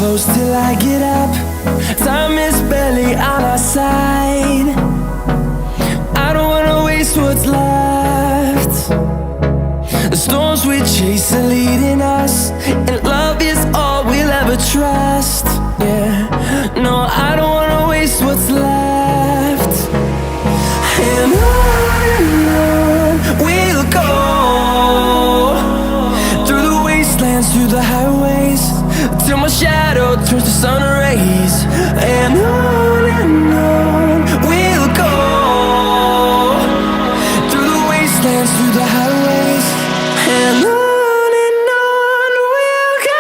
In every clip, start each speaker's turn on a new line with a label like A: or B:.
A: close till I get up. Time is barely on our side. I don't wanna waste what's left. The storms we chase are leading us, and love is all we'll ever trust. Yeah, no, I don't wanna waste what's left. And on we'll go, through the wastelands, through the highways, till my shadow turns to sun rays. And on we'll go, through the wastelands, through the highways, and on we'll go.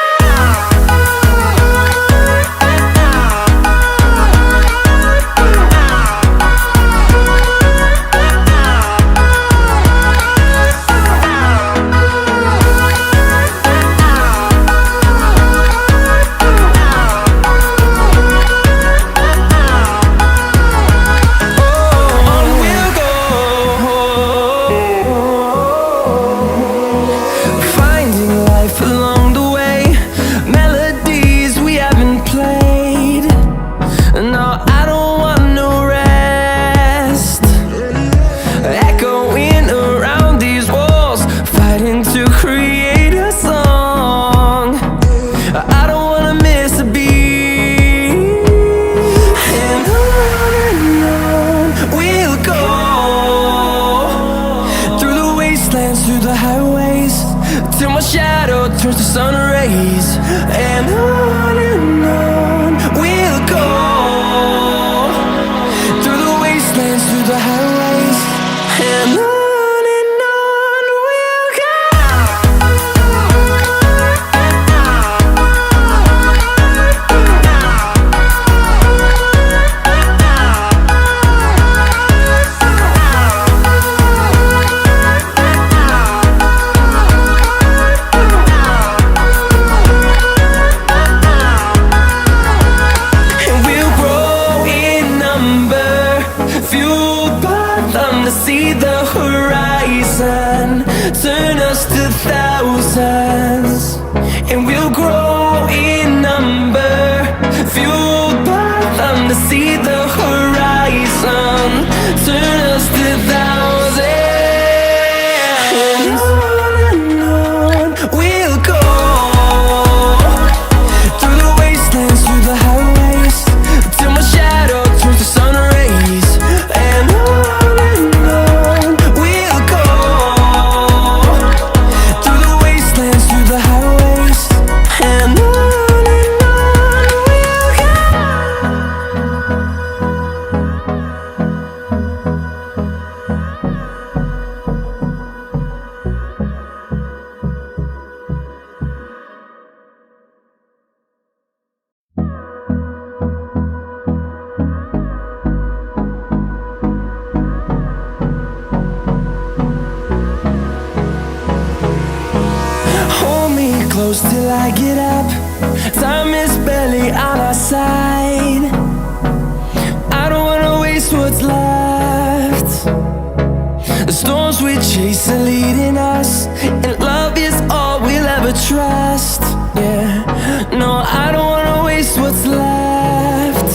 A: Through the highways, till my shadow turns to sun rays. And on we'll go, through the wastelands, through the highways, and on we'll go. To see the horizon turn us to thousands, and we'll grow in number, fueled by them. To see the horizon turn us to thousands, and on we'll go, through the wastelands, through the highways, till my shadow turns to sun rays. And close till I get up. Time is barely on our side. I don't wanna waste what's left. The storms we chase are leading us, and love is all we'll ever trust. Yeah, no, I don't wanna waste what's left.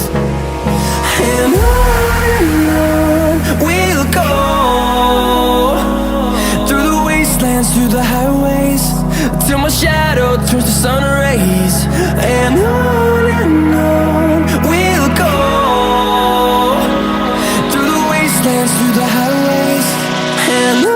A: And on we'll go, through the wastelands, through the highways, till my shadow turns to sun rays. And on we'll go, through the wastelands, through the highways, and on.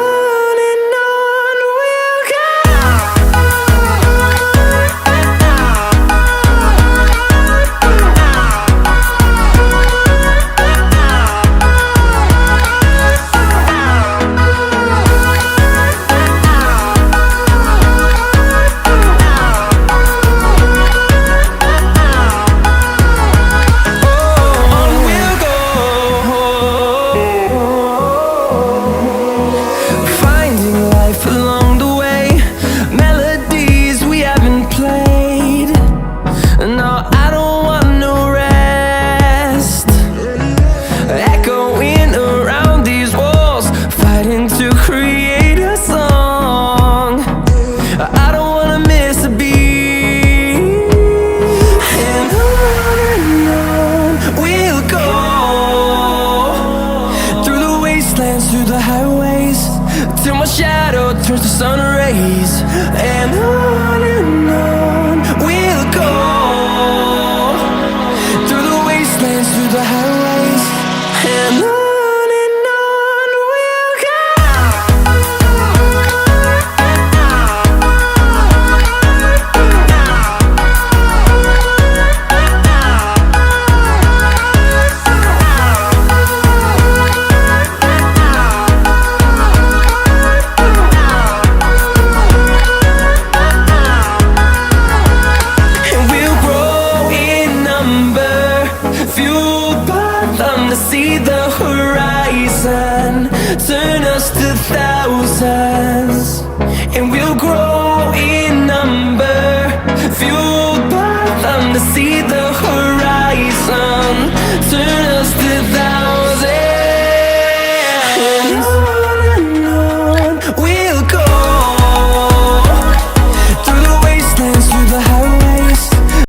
A: thousands, and we'll grow in number. Few